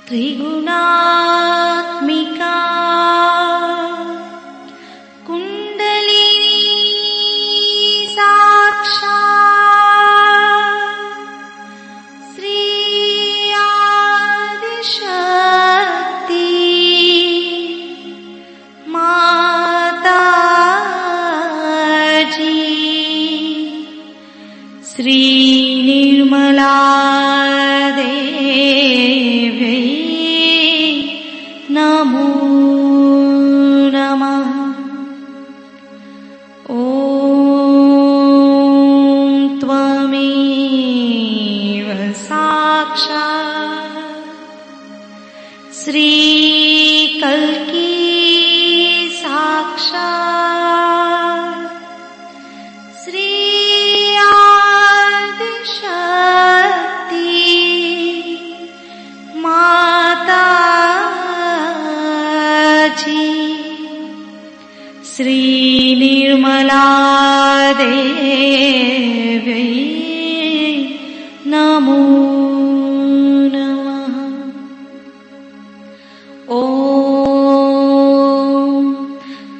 त्रिगुणात्मिका कुंडलिनी साक्षात् श्री आदिशक्ति माताजी श्री निर्मला नमो नमः। ॐ त्वमेव साक्षात् श्री कल्की साक्षात् श्री आदिशक्ति माता श्री निर्मला देवी नमो नमः। ॐ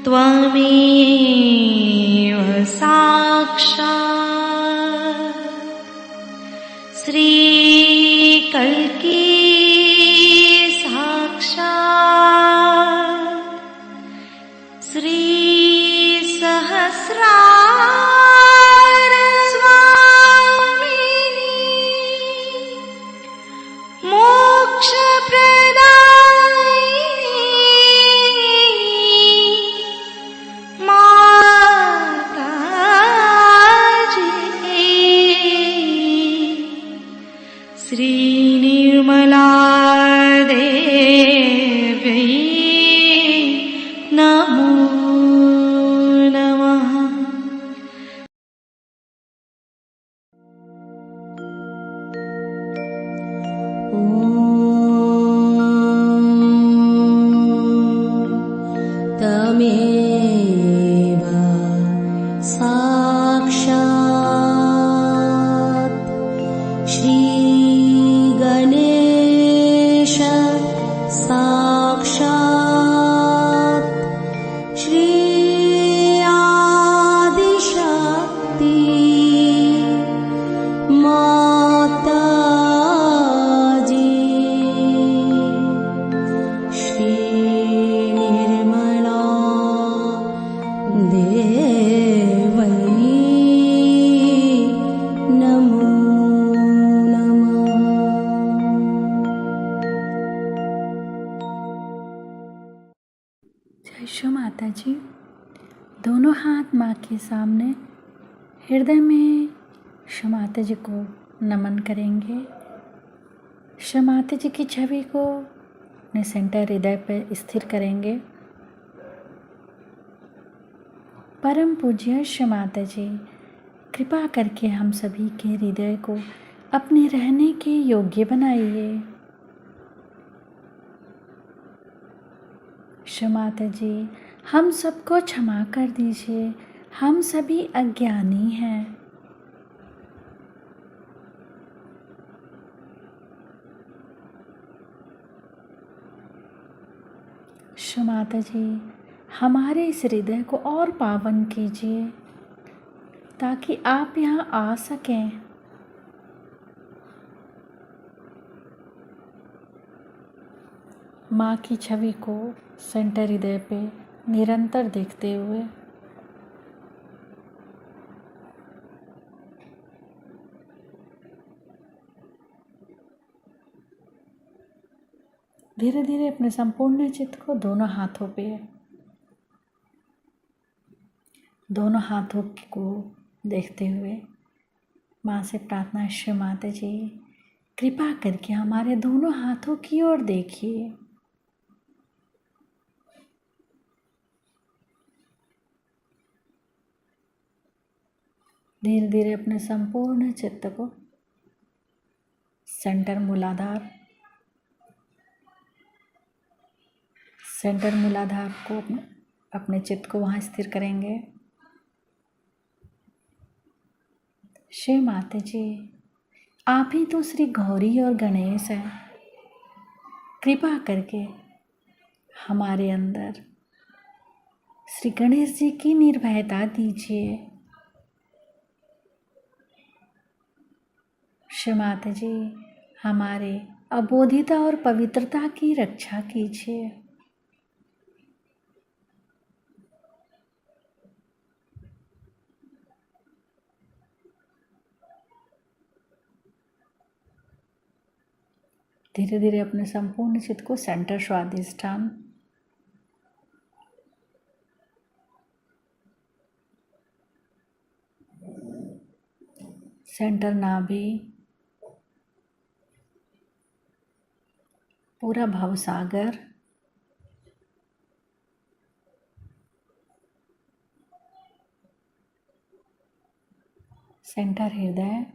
त्वमेव साक्षात् श्री कल्की साक्षात् श्री सहस्रार स्वामिनी मोक्ष प्रदायिनी माताजी श्री निर्मला देवी नमो तमेव साक्षात् श्री गणेश साक्षात् श्री आदिशक्ति माताजी श्री निर्मला देवी नमो नमः। जय श्री माता जी। दोनों हाथ माँ के सामने हृदय में श्री माता जी को नमन करेंगे। श्री माता जी की छवि को अपने सेंटर हृदय पर स्थिर करेंगे। परम पूज्य श्री माता जी, कृपा करके हम सभी के हृदय को अपने रहने के योग्य बनाइए। श्री माता जी, हम सबको क्षमा कर दीजिए, हम सभी अज्ञानी हैं। श्री माता जी, हमारे इस हृदय को और पावन कीजिए ताकि आप यहाँ आ सकें। माँ की छवि को सेंटर हृदय पे निरंतर देखते हुए धीरे धीरे अपने संपूर्ण चित्त को दोनों हाथों को देखते हुए माँ से प्रार्थना, श्री माता जी कृपा करके हमारे दोनों हाथों की ओर देखिए। धीरे धीरे अपने संपूर्ण चित्त को सेंटर मूलाधार को अपने चित्त को वहाँ स्थिर करेंगे। श्री माता जी, आप ही तो श्री गौरी और गणेश हैं। कृपा करके हमारे अंदर श्री गणेश जी की निर्भयता दीजिए। श्री माता जी, हमारे अबोधिता और पवित्रता की रक्षा कीजिए। धीरे धीरे अपने संपूर्ण चित्त को सेंटर स्वादिष्ठान सेंटर नाभि, पूरा भवसागर, सेंटर हृदय,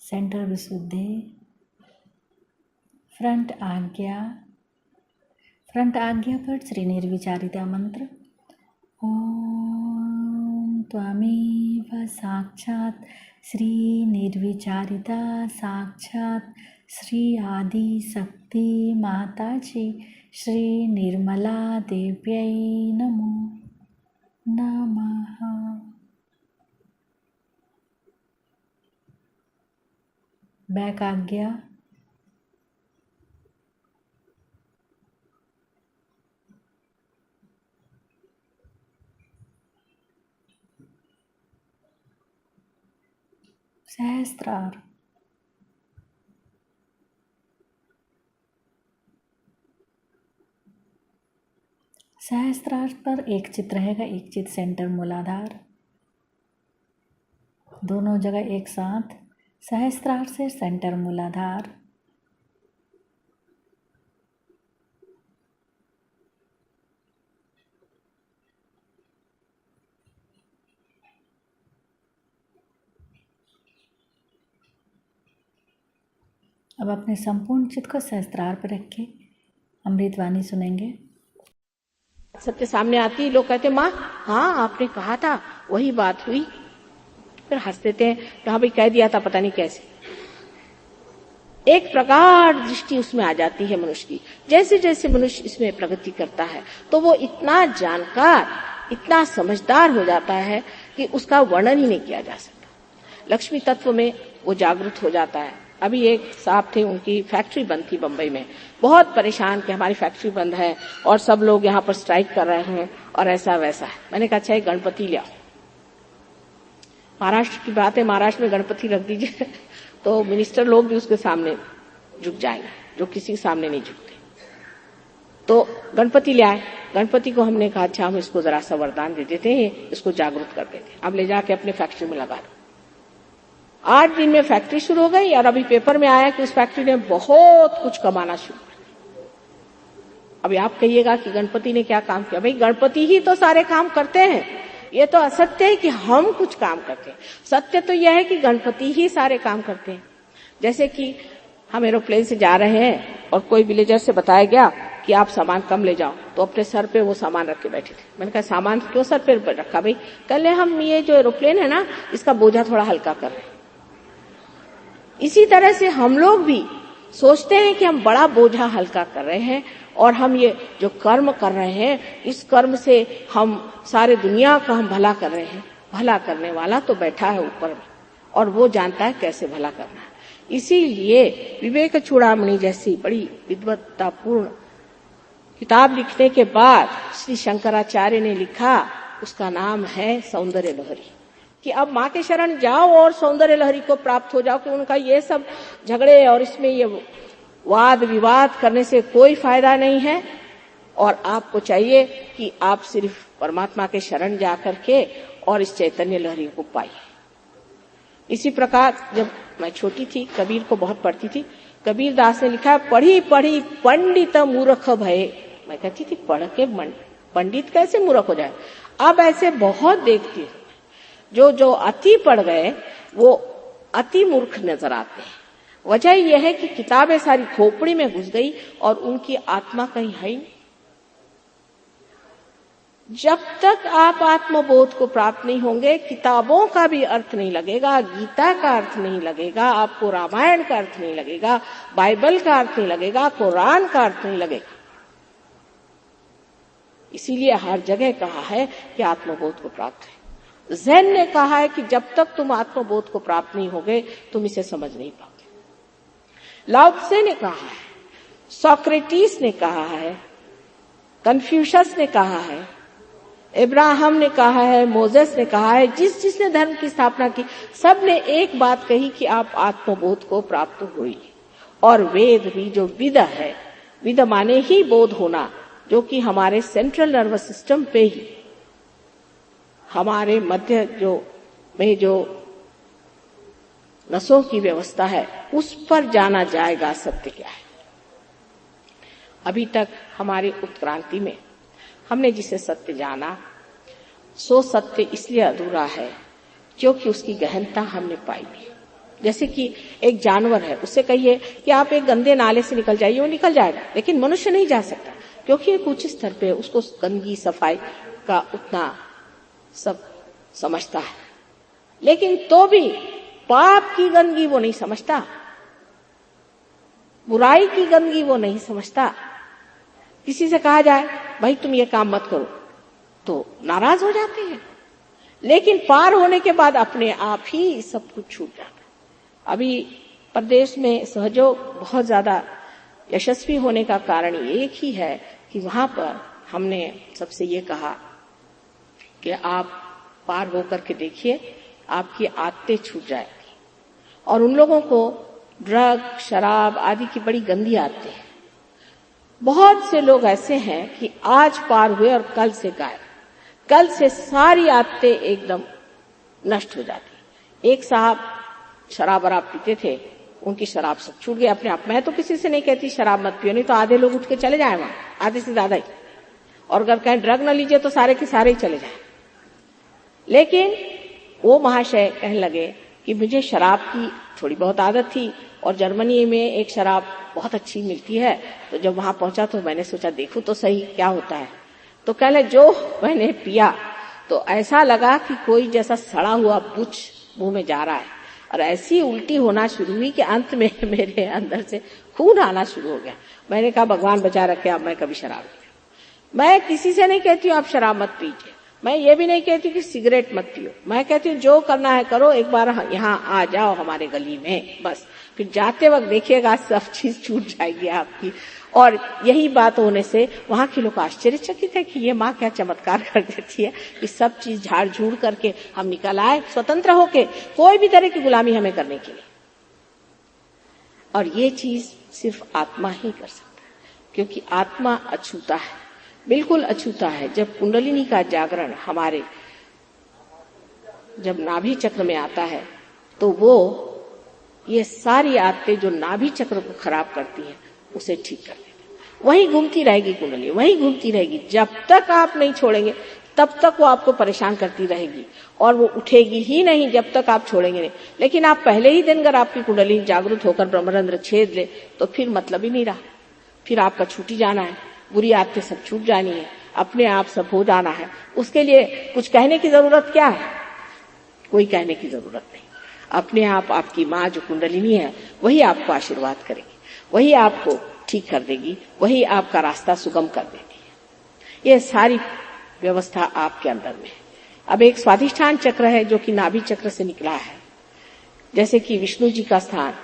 सेंटर विशुद्धि, फ्रंट आज्ञा पर श्री निर्विचारिता मंत्र। ओम त्वमेव साक्षात् श्री निर्विचारिता साक्षात् श्री आदि शक्ति माता जी श्री निर्मला देव्यै नमो नमः। बैक आज्ञा, सहस्त्रार, सहस्त्रार पर एक चित रहेगा, एक चित सेंटर मूलाधार, दोनों जगह एक साथ। सहस्त्रार से सेंटर मूलाधार, अब अपने संपूर्ण चित्त को सहस्त्रार पर रखें। अमृतवाणी सुनेंगे। सबके सामने आती है, लोग कहते माँ हाँ आपने कहा था वही बात हुई, फिर हंस देते हैं कि हाँ भाई कह दिया था पता नहीं कैसे। एक प्रगाढ़ दृष्टि उसमें आ जाती है मनुष्य की। जैसे जैसे मनुष्य इसमें प्रगति करता है तो वो इतना जानकार, इतना समझदार हो जाता है कि उसका वर्णन ही नहीं किया जा सकता। लक्ष्मी तत्व में वो जागरूक हो जाता है। अभी एक साहब थे, उनकी फैक्ट्री बंद थी बंबई में, बहुत परेशान कि हमारी फैक्ट्री बंद है और सब लोग यहाँ पर स्ट्राइक कर रहे हैं और ऐसा वैसा है। मैंने कहा अच्छा एक गणपति ले आओ। महाराष्ट्र की बात है, महाराष्ट्र में गणपति रख दीजिए तो मिनिस्टर लोग भी उसके सामने झुक जाएंगे, जो किसी के सामने नहीं झुकते। तो गणपति ले आए। गणपति को हमने कहा अच्छा हम इसको जरा सा वरदान दे देते हैं, इसको जागरूक कर देते हैं, अब ले जाके अपने फैक्ट्री में लगा दो। 8 दिन में फैक्ट्री शुरू हो गई और अभी पेपर में आया कि उस फैक्ट्री ने बहुत कुछ कमाना शुरू कर दिया। अभी आप कहिएगा कि गणपति ने क्या काम किया? भाई गणपति ही तो सारे काम करते हैं। ये तो असत्य है कि हम कुछ काम करते हैं। सत्य तो यह है कि गणपति ही सारे काम करते हैं। जैसे कि हम एरोप्लेन से जा रहे हैं और कोई विलेजर से बताया गया कि आप सामान कम ले जाओ, तो अपने सर पे वो सामान रख के बैठे थे। मैंने कहा सामान क्यों सर पे रखा? भाई कल हम ये जो एरोप्लेन है ना, इसका बोझा थोड़ा हल्का कर रहे हैं। इसी तरह से हम लोग भी सोचते हैं कि हम बड़ा बोझा हल्का कर रहे हैं और हम ये जो कर्म कर रहे हैं, इस कर्म से हम सारे दुनिया का हम भला कर रहे हैं। भला करने वाला तो बैठा है ऊपर में और वो जानता है कैसे भला करना है। इसीलिए विवेक चूड़ामणि जैसी बड़ी विद्वत्तापूर्ण किताब लिखने के बाद श्री शंकराचार्य ने लिखा, उसका नाम है सौंदर्य लहरी, कि अब माँ के शरण जाओ और सौंदर्य लहरी को प्राप्त हो जाओ। कि उनका ये सब झगड़े और इसमें ये वाद विवाद करने से कोई फायदा नहीं है और आपको चाहिए कि आप सिर्फ परमात्मा के शरण जा करके और इस चैतन्य लहरी को पाइए। इसी प्रकार जब मैं छोटी थी, कबीर को बहुत पढ़ती थी। कबीर दास ने लिखा, पढ़ी पढ़ी पंडित मूर्ख भये। मैं कहती थी पढ़ के पंडित कैसे मूर्ख हो जाए? अब ऐसे बहुत देखती हूँ जो अति पढ़ गए वो अति मूर्ख नजर आते हैं। वजह यह है कि किताबें सारी खोपड़ी में घुस गई और उनकी आत्मा कहीं है ही नहीं। जब तक आप आत्मबोध को प्राप्त नहीं होंगे, किताबों का भी अर्थ नहीं लगेगा, गीता का अर्थ नहीं लगेगा, आपको रामायण का अर्थ नहीं लगेगा, बाइबल का अर्थ नहीं लगेगा, कुरान का अर्थ नहीं लगेगा। इसीलिए हर जगह कहा है कि आत्मबोध को प्राप्त है। ज़ेन ने कहा है कि जब तक तुम आत्मबोध को प्राप्त नहीं होगे, तुम इसे समझ नहीं पाओगे। लाओ त्से ने कहा है, सोक्रेटिस ने कहा है, कन्फ्यूशस ने कहा है, इब्राहिम ने कहा है, मोजेस ने कहा है, जिसने धर्म की स्थापना की, सब ने एक बात कही कि आप आत्मबोध को प्राप्त होइए। और वेद भी जो विद है, विद माने ही बोध होना, जो कि हमारे सेंट्रल नर्वस सिस्टम पे ही, हमारे मध्य जो नसों की व्यवस्था है, उस पर जाना जाएगा सत्य क्या है। अभी तक हमारी उत्क्रांति में हमने जिसे सत्य जाना, सो सत्य इसलिए अधूरा है क्योंकि उसकी गहनता हमने पाई नहीं। जैसे कि एक जानवर है, उससे कहिए कि आप एक गंदे नाले से निकल जाइए, वो निकल जाएगा, लेकिन मनुष्य नहीं जा सकता क्योंकि एक उच्च स्तर पे उसको गंदगी सफाई का उतना सब समझता है। लेकिन तो भी पाप की गंदगी वो नहीं समझता, बुराई की गंदगी वो नहीं समझता। किसी से कहा जाए भाई तुम ये काम मत करो तो नाराज हो जाते हैं, लेकिन पार होने के बाद अपने आप ही सब कुछ छूट जाता है। अभी प्रदेश में सहयोग बहुत ज्यादा यशस्वी होने का कारण एक ही है कि वहां पर हमने सबसे ये कहा कि आप पार होकर के देखिए, आपकी आदतें छूट जाएगी। और उन लोगों को ड्रग, शराब आदि की बड़ी गंदी आदतें हैं। बहुत से लोग ऐसे हैं कि आज पार हुए और कल से गायब, कल से सारी आदतें एकदम नष्ट हो जाती। एक साहब शराब वराब पीते थे, उनकी शराब सब छूट गई अपने आप। मैं तो किसी से नहीं कहती शराब मत पियो, नहीं तो आधे लोग उठ के चले जाए वहां, आधे से ज्यादा ही। और अगर कहीं ड्रग न लीजिए तो सारे के सारे ही चले जाए। लेकिन वो महाशय कहने लगे कि मुझे शराब की थोड़ी बहुत आदत थी और जर्मनी में एक शराब बहुत अच्छी मिलती है, तो जब वहां पहुंचा तो मैंने सोचा देखूं तो सही क्या होता है। तो कह ले जो मैंने पिया तो ऐसा लगा कि कोई जैसा सड़ा हुआ बुच मुंह में जा रहा है, और ऐसी उल्टी होना शुरू हुई कि अंत में मेरे अंदर से खून आना शुरू हो गया। मैंने कहा भगवान बचा रखे, अब मैं कभी शराब नहीं पीऊं। मैं किसी से नहीं कहती हूँ आप शराब मत पीजिए, मैं ये भी नहीं कहती कि सिगरेट मत पियो, मैं कहती हूँ जो करना है करो, एक बार यहाँ आ जाओ हमारे गली में, बस फिर जाते वक्त देखिएगा सब चीज छूट जाएगी आपकी। और यही बात होने से वहां के लोग आश्चर्यचकित है कि ये माँ क्या चमत्कार कर देती है कि सब चीज झाड़ झूड़ करके हम निकल आए स्वतंत्र होके, कोई भी तरह की गुलामी हमें करने के लिए। और ये चीज सिर्फ आत्मा ही कर सकता है, क्योंकि आत्मा अछूता है, बिल्कुल अछूता है। जब कुंडलिनी का जागरण हमारे जब नाभि चक्र में आता है तो वो ये सारी आदतें जो नाभि चक्र को खराब करती हैं उसे ठीक कर देते। वही घूमती रहेगी कुंडली, वही घूमती रहेगी। जब तक आप नहीं छोड़ेंगे तब तक वो आपको परेशान करती रहेगी और वो उठेगी ही नहीं जब तक आप छोड़ेंगे नहीं। लेकिन आप पहले ही दिन अगर आपकी कुंडली जागृत होकर ब्रह्मरंध्र छेद ले तो फिर मतलब ही नहीं रहा, फिर आपका छूट ही जाना है, बुरी आदतें सब छूट जानी है, अपने आप सब हो जाना है। उसके लिए कुछ कहने की जरूरत क्या है? कोई कहने की जरूरत नहीं। अपने आप आपकी माँ जो कुंडलिनी है वही आपको आशीर्वाद करेगी, वही आपको ठीक कर देगी, वही आपका रास्ता सुगम कर देगी। ये सारी व्यवस्था आपके अंदर में है। अब एक स्वाधिष्ठान चक्र है जो कि नाभि चक्र से निकला है। जैसे कि विष्णु जी का स्थान,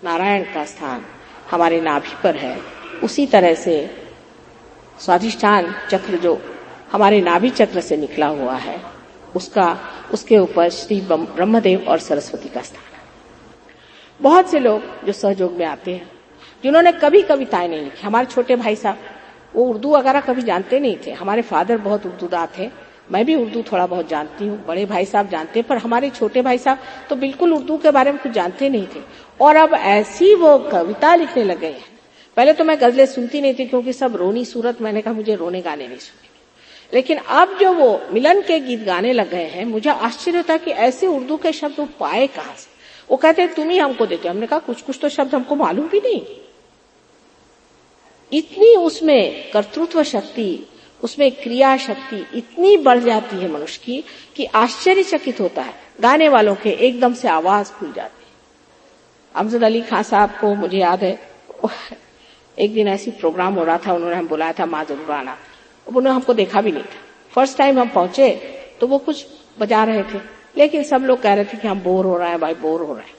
नारायण का स्थान हमारे नाभि पर है, उसी तरह से स्वाधिष्ठान चक्र जो हमारे नाभि चक्र से निकला हुआ है उसके ऊपर श्री ब्रह्मदेव और सरस्वती का स्थान है। बहुत से लोग जो सहयोग में आते हैं जिन्होंने कभी कविताएं नहीं लिखी, हमारे छोटे भाई साहब वो उर्दू वगैरह कभी जानते नहीं थे। हमारे फादर बहुत उर्दूदार थे, मैं भी उर्दू थोड़ा बहुत जानती हूँ, बड़े भाई साहब जानते हैं, पर हमारे छोटे भाई साहब तो बिल्कुल उर्दू के बारे में कुछ जानते नहीं थे। और अब ऐसी वो कविता लिखने लगे हैं। पहले तो मैं गजलें सुनती नहीं थी क्योंकि सब रोनी सूरत, मैंने कहा मुझे रोने गाने नहीं सुने। लेकिन अब जो वो मिलन के गीत गाने लग गए हैं, मुझे आश्चर्य होता है कि ऐसे उर्दू के शब्द वो पाए कहां से। वो कहते हैं तुम ही हमको देते हो। हमने कहा कुछ कुछ तो शब्द हमको मालूम भी नहीं। इतनी उसमें कर्तृत्व शक्ति, उसमें क्रिया शक्ति इतनी बढ़ जाती है मनुष्य की कि आश्चर्यचकित होता है। गाने वालों के एकदम से आवाज खुल जाती है। अमजद अली खान साहब को मुझे याद है, एक दिन ऐसी प्रोग्राम हो रहा था, उन्होंने हम बुलाया था, माँ जरूर आना। उन्होंने हमको देखा भी नहीं था। फर्स्ट टाइम हम पहुंचे तो वो कुछ बजा रहे थे, लेकिन सब लोग कह रहे थे कि हम बोर हो रहे हैं भाई, बोर हो रहे हैं।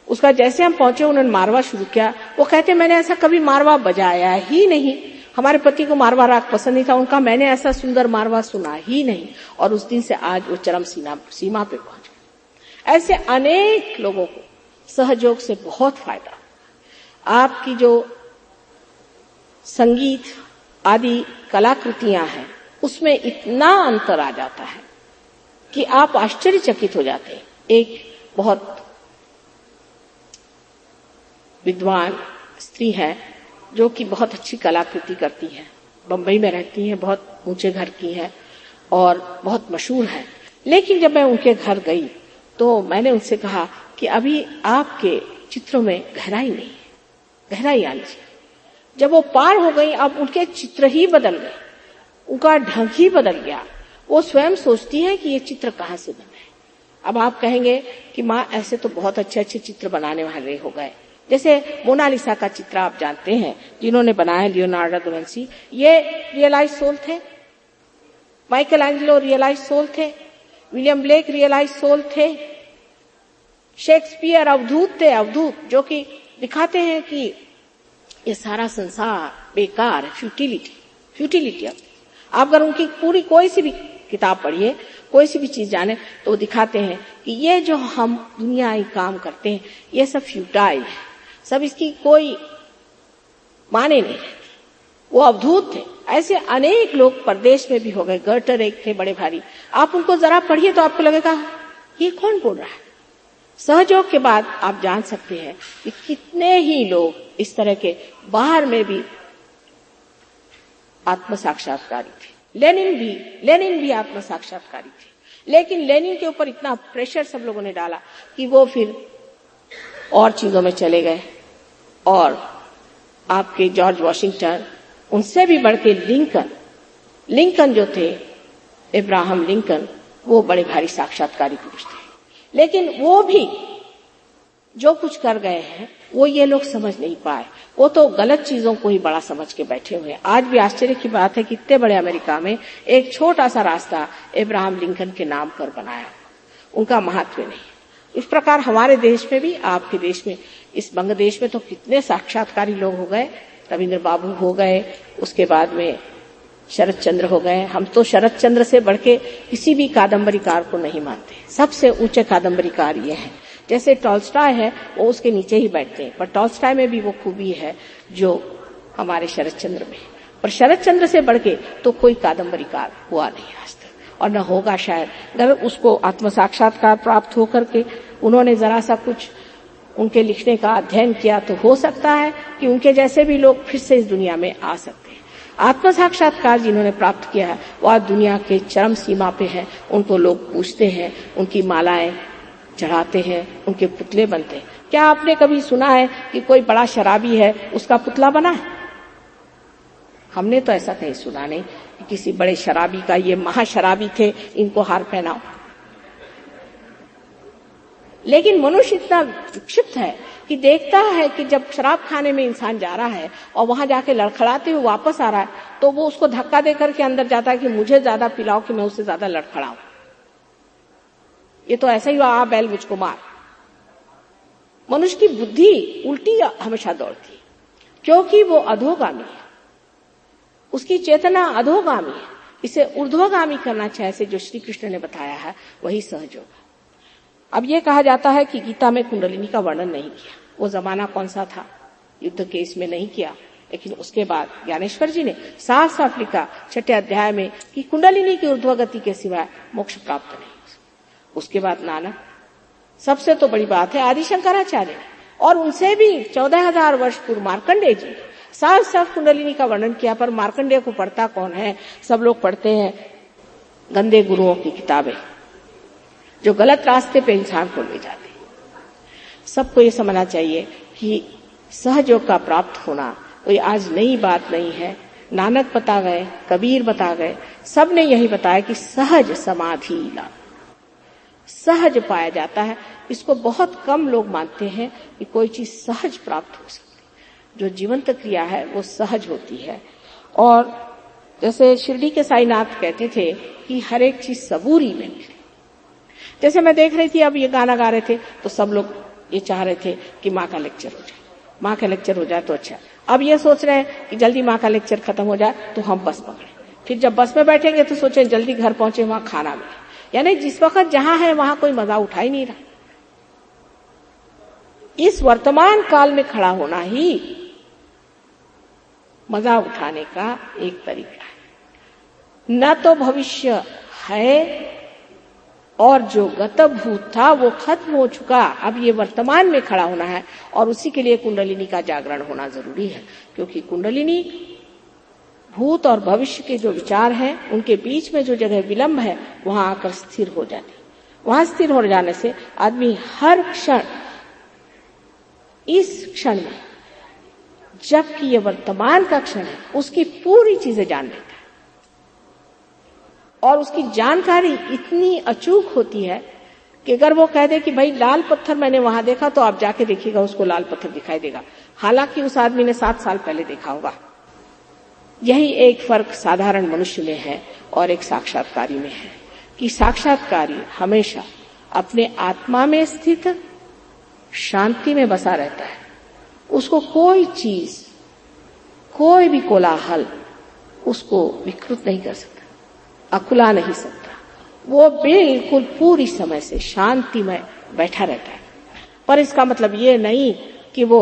उसका जैसे हम पहुंचे उन्होंने मारवा शुरू किया। वो कहते मैंने ऐसा कभी मारवा बजाया ही नहीं, हमारे पति को मारवा राग पसंद नहीं था, उनका मैंने ऐसा सुंदर मारवा सुना ही नहीं। और उस दिन से आज वो चरम सीमा पे पहुंच गए। ऐसे अनेक लोगों को सहयोग से बहुत फायदा। आपकी जो संगीत आदि कलाकृतियां हैं उसमें इतना अंतर आ जाता है कि आप आश्चर्यचकित हो जाते हैं। एक बहुत विद्वान स्त्री है जो कि बहुत अच्छी कलाकृति करती है, बंबई में रहती है, बहुत ऊंचे घर की है और बहुत मशहूर है। लेकिन जब मैं उनके घर गई तो मैंने उनसे कहा कि अभी आपके चित्रों में गहराई नहीं है, गहराई आनी चाहिए। जब वो पार हो गई, अब उनके चित्र ही बदल गए, उनका ढंग ही बदल गया। वो स्वयं सोचती है कि ये चित्र कहाँ से बने। अब आप कहेंगे कि माँ ऐसे तो बहुत अच्छे अच्छे चित्र बनाने वाले हो गए, जैसे मोनालिसा का चित्र आप जानते हैं जिन्होंने बनाया लियोनार्डो दा विंची, ये रियलाइज सोल थे। माइकल एंजेलो रियलाइज सोल थे। विलियम ब्लेक रियलाइज सोल थे। शेक्सपियर अवधूत थे, अवधूत, जो कि दिखाते हैं कि ये सारा संसार बेकार है, फ्यूटिलिटी। आप अगर उनकी पूरी कोई सी भी किताब पढ़िए, कोई सी भी चीज जाने, तो वो दिखाते हैं कि ये जो हम दुनियाई काम करते हैं ये सब फ्यूटाइल है, सब इसकी कोई माने नहीं रहती। वो अवधूत थे। ऐसे अनेक लोग परदेश में भी हो गए। गर्टर एक थे बड़े भारी, आप उनको जरा पढ़िए तो आपको लगेगा ये कौन बोल रहा है। सहयोग के बाद आप जान सकते हैं कि कितने ही लोग इस तरह के बाहर में भी आत्म साक्षात्कारी थे। लेनिन भी आत्म साक्षात्कारी थे, लेकिन लेनिन के ऊपर इतना प्रेशर सब लोगों ने डाला कि वो फिर और चीजों में चले गए। और आपके जॉर्ज वॉशिंगटन, उनसे भी बढ़ के लिंकन जो थे, इब्राहिम लिंकन, वो बड़े भारी साक्षात्कारी पुरुष थे। लेकिन वो भी जो कुछ कर गए हैं वो ये लोग समझ नहीं पाए। वो तो गलत चीजों को ही बड़ा समझ के बैठे हुए हैं। आज भी आश्चर्य की बात है कि इतने बड़े अमेरिका में एक छोटा सा रास्ता इब्राहिम लिंकन के नाम पर बनाया, उनका महत्व नहीं। इस प्रकार हमारे देश में भी, आपके देश में, इस बांग्लादेश में तो कितने साक्षात्कारी लोग हो गए। रविंद्र बाबू हो गए, उसके बाद में शरद चंद्र हो गए। हम तो शरद चंद्र से बढ़ के किसी भी कादम्बरीकार को नहीं मानते। सबसे ऊंचे कादम्बरीकार ये हैं। जैसे टॉल्स्टॉय है वो उसके नीचे ही बैठते हैं, पर टॉल्स्टॉय में भी वो खूबी है जो हमारे शरद चंद्र में। पर शरद चंद्र से बढ़ के तो कोई कादम्बरीकार हुआ नहीं आज तक, और न होगा शायद। अगर उसको आत्म साक्षात्कार प्राप्त होकर के उन्होंने जरा सा कुछ उनके लिखने का अध्ययन किया तो हो सकता है कि उनके जैसे भी लोग फिर से इस दुनिया में आ सकते हैं। आत्म साक्षात्कार जिन्होंने प्राप्त किया है वो आज दुनिया के चरम सीमा पे है। उनको लोग पूछते हैं, उनकी मालाएं चढ़ाते हैं, उनके पुतले बनते हैं। क्या आपने कभी सुना है कि कोई बड़ा शराबी है उसका पुतला बना है? हमने तो ऐसा कहीं सुना नहीं कि किसी बड़े शराबी का, ये महाशराबी थे इनको हार पहनाओ। लेकिन मनुष्य इतना विक्षिप्त है कि देखता है कि जब शराब खाने में इंसान जा रहा है और वहां जाके लड़खड़ाते हुए वापस आ रहा है तो वो उसको धक्का देकर के अंदर जाता है कि मुझे ज्यादा पिलाओ कि मैं उससे ज्यादा लड़खड़ाऊं। ये तो ऐसा ही हुआ, आ बैल मुझको मार। मनुष्य की बुद्धि उल्टी हमेशा दौड़ती है क्योंकि वो अधोगामी है, उसकी चेतना अधोगामी है। इसे ऊर्ध्वगामी करना चाहिए, ऐसे जो श्री कृष्ण ने बताया है वही सहयोग है। अब ये कहा जाता है कि गीता में कुंडलिनी का वर्णन नहीं किया। वो जमाना कौन सा था, युद्ध के इसमें नहीं किया। लेकिन उसके बाद ज्ञानेश्वर जी ने साफ साफ लिखा 6 अध्याय में कि कुंडलिनी की ऊर्ध्वगति के सिवाय मोक्ष प्राप्त नहीं। उसके बाद नानक, सबसे तो बड़ी बात है आदि शंकराचार्य, और उनसे भी 14,000 वर्ष पूर्व मार्कंडेय जी साफ साफ कुंडलिनी का वर्णन किया। पर मार्कंडेय को पढ़ता कौन है? सब लोग पढ़ते हैं गंदे गुरुओं की किताबें जो गलत रास्ते पे इंसान को ले जाते। सबको ये समझना चाहिए कि सहयोग का प्राप्त होना कोई आज नई बात नहीं है। नानक बता गए, कबीर बता गए, सब ने यही बताया कि सहज समाधि लाभ सहज पाया जाता है। इसको बहुत कम लोग मानते हैं कि कोई चीज सहज प्राप्त हो सकती है। जो जीवंत क्रिया है वो सहज होती है। और जैसे शिरडी के साईनाथ कहते थे कि हर एक चीज सबूरी में मिले। जैसे मैं देख रही थी, अब ये गाना गा रहे थे तो सब लोग ये चाह रहे थे कि माँ का लेक्चर हो जाए, माँ का लेक्चर हो जाए तो अच्छा। अब ये सोच रहे हैं कि जल्दी माँ का लेक्चर खत्म हो जाए तो हम बस पकड़े, फिर जब बस में बैठेंगे तो सोचे जल्दी घर पहुंचे, वहां खाना मिले। यानी जिस वक्त जहां है वहां कोई मजा उठा ही नहीं रहा। इस वर्तमान काल में खड़ा होना ही मजा उठाने का एक तरीका है। न तो भविष्य है और जो गत भूत था वो खत्म हो चुका, अब ये वर्तमान में खड़ा होना है। और उसी के लिए कुंडलिनी का जागरण होना जरूरी है, क्योंकि कुंडलिनी भूत और भविष्य के जो विचार हैं उनके बीच में जो जगह विलंब है वहां आकर स्थिर हो जाती। वहां स्थिर हो जाने से आदमी हर क्षण, इस क्षण में, जबकि ये वर्तमान का क्षण है, उसकी पूरी चीजें जान लेता है। और उसकी जानकारी इतनी अचूक होती है कि अगर वो कह दे कि भाई लाल पत्थर मैंने वहां देखा, तो आप जाके देखिएगा उसको लाल पत्थर दिखाई देगा, हालांकि उस आदमी ने 7 साल पहले देखा होगा। यही एक फर्क साधारण मनुष्य में है और एक साक्षात्कारी में है कि साक्षात्कारी हमेशा अपने आत्मा में स्थित शांति में बसा रहता है। उसको कोई चीज, कोई भी कोलाहल उसको विकृत नहीं कर सकता, अकुला नहीं सकता। वो बिल्कुल पूरी समय से शांति में बैठा रहता है। पर इसका मतलब ये नहीं कि वो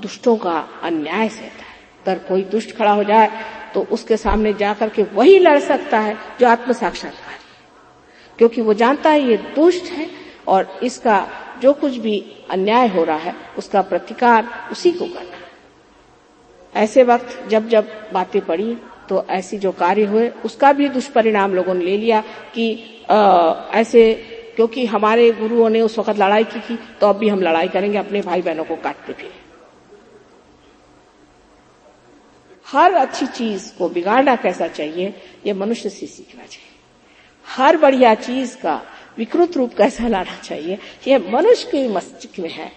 दुष्टों का अन्याय सहता है। अगर कोई दुष्ट खड़ा हो जाए तो उसके सामने जाकर के वही लड़ सकता है जो आत्म साक्षात्कार है, क्योंकि वो जानता है ये दुष्ट है और इसका जो कुछ भी अन्याय हो रहा है उसका प्रतिकार उसी को करना है। ऐसे वक्त जब जब बातें पड़ी तो ऐसी जो कार्य हुए उसका भी दुष्परिणाम लोगों ने ले लिया कि ऐसे, क्योंकि हमारे गुरुओं ने उस वक्त लड़ाई की थी तो अब भी हम लड़ाई करेंगे, अपने भाई बहनों को काटते फिरे। हर अच्छी चीज को बिगाड़ना कैसा चाहिए ये मनुष्य से सीखना चाहिए। हर बढ़िया चीज का विकृत रूप कैसा लाना चाहिए ये मनुष्य के मस्तिष्क में है।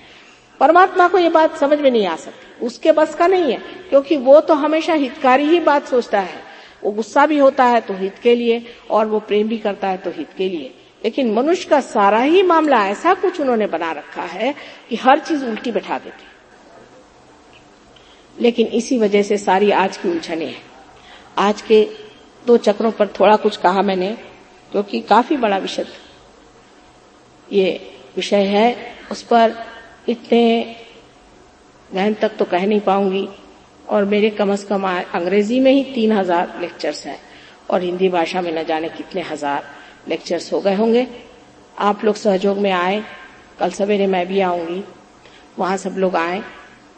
परमात्मा को ये बात समझ में नहीं आ सकती, उसके बस का नहीं है, क्योंकि वो तो हमेशा हितकारी ही बात सोचता है। वो गुस्सा भी होता है तो हित के लिए, और वो प्रेम भी करता है तो हित के लिए। लेकिन मनुष्य का सारा ही मामला ऐसा कुछ उन्होंने बना रखा है कि हर चीज उल्टी बैठा देते। लेकिन इसी वजह से सारी आज की उलझने हैं। आज के 2 चक्रों पर थोड़ा कुछ कहा मैंने, क्योंकि काफी बड़ा ये विषय है, उस पर इतने गहन तक तो कह नहीं पाऊंगी। और मेरे कम से कम अंग्रेजी में ही 3000 लेक्चर्स हैं और हिंदी भाषा में न जाने कितने हजार लेक्चर्स हो गए होंगे। आप लोग सहयोग में आए, कल सवेरे मैं भी आऊंगी, वहां सब लोग आए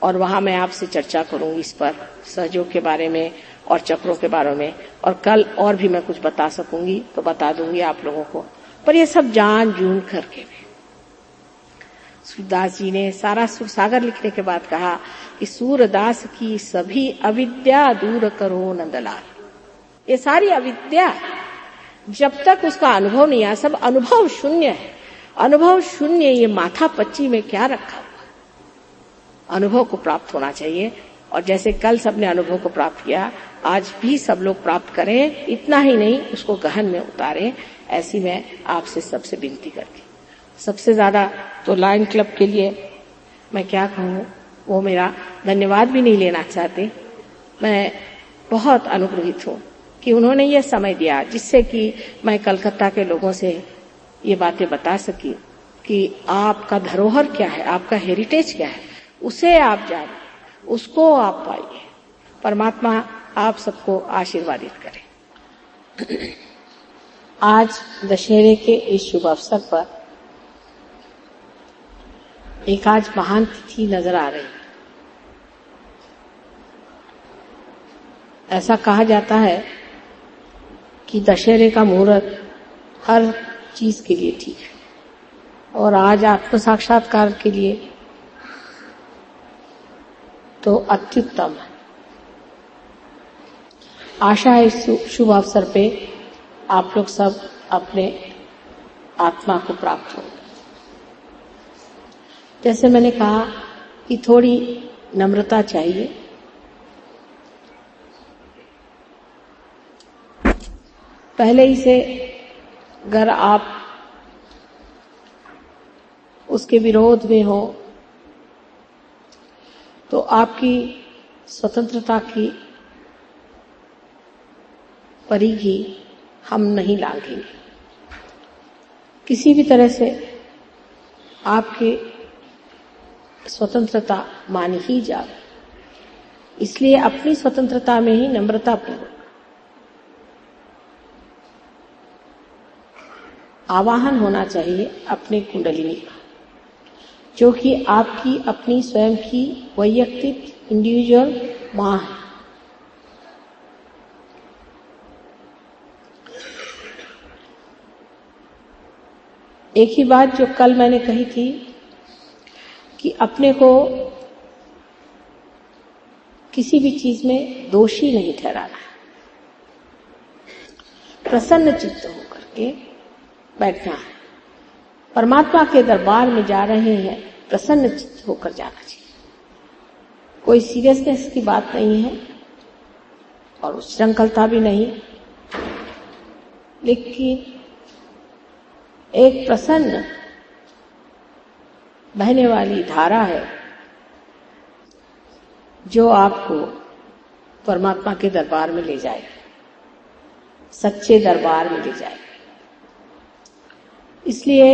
और वहां मैं आपसे चर्चा करूंगी इस पर, सहयोग के बारे में और चक्रों के बारे में। और कल और भी मैं कुछ बता सकूंगी तो बता दूंगी आप लोगों को। पर ये सब जान जून करके भी सूरदास जी ने सारा सुरसागर लिखने के बाद कहा कि सूरदास की सभी अविद्या दूर करो नंदलाल। ये सारी अविद्या जब तक उसका अनुभव नहीं आया, सब अनुभव शून्य है। अनुभव शून्य, ये माथा पच्ची में क्या रखा हुआ। अनुभव को प्राप्त होना चाहिए, और जैसे कल सबने अनुभव को प्राप्त किया, आज भी सब लोग प्राप्त करें। इतना ही नहीं, उसको गहन में उतारें। ऐसी मैं आपसे सबसे विनती करके, सबसे ज्यादा तो लायन क्लब के लिए मैं क्या कहूँ, वो मेरा धन्यवाद भी नहीं लेना चाहते। मैं बहुत अनुग्रहित हूँ कि उन्होंने ये समय दिया जिससे कि मैं कलकत्ता के लोगों से ये बातें बता सकी कि आपका धरोहर क्या है, आपका हेरिटेज क्या है, उसे आप जानिए, उसको आप पाइए। परमात्मा आप सबको आशीर्वादित करे। आज दशहरे के इस शुभ अवसर पर एक आज महान तिथि नजर आ रही। ऐसा कहा जाता है कि दशहरे का मुहूर्त हर चीज के लिए ठीक है, और आज आत्म साक्षात्कार के लिए तो अत्युत्तम है। आशा है इस शुभ अवसर पे आप लोग सब अपने आत्मा को प्राप्त हो। जैसे मैंने कहा कि थोड़ी नम्रता चाहिए। पहले ही से अगर आप उसके विरोध में हो तो आपकी स्वतंत्रता की परिधि हम नहीं लांघेंगे। किसी भी तरह से आपकी स्वतंत्रता मानी ही जाए, इसलिए अपनी स्वतंत्रता में ही नम्रता पूर्वक आवाहन होना चाहिए अपने कुंडलिनी का, जो कि आपकी अपनी स्वयं की वैयक्तिक इंडिविजुअल मां है। एक ही बात जो कल मैंने कही थी कि अपने को किसी भी चीज में दोषी नहीं ठहराना है, प्रसन्न चित्त होकर के बैठना है। परमात्मा के दरबार में जा रहे हैं, प्रसन्न चित्त होकर जाना चाहिए। कोई सीरियसनेस की बात नहीं है और उच्छृंखलता भी नहीं, लेकिन एक प्रसन्न बहने वाली धारा है जो आपको परमात्मा के दरबार में ले जाएगी, सच्चे दरबार में ले जाएगी। इसलिए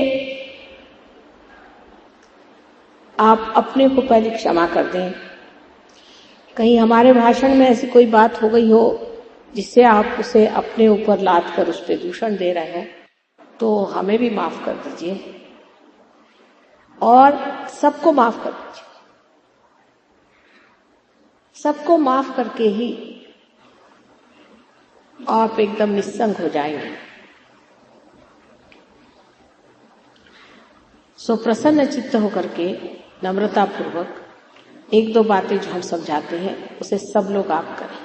आप अपने को पहले क्षमा कर दें। कहीं हमारे भाषण में ऐसी कोई बात हो गई हो जिससे आप उसे अपने ऊपर लाद कर उस पर दूषण दे रहे हैं, तो हमें भी माफ कर दीजिए और सबको माफ कर दीजिए। सबको माफ करके ही आप एकदम निस्संग हो जाएंगे। सो प्रसन्न चित्त होकर के नम्रता पूर्वक एक दो बातें जो हम समझाते हैं उसे सब लोग आप करें।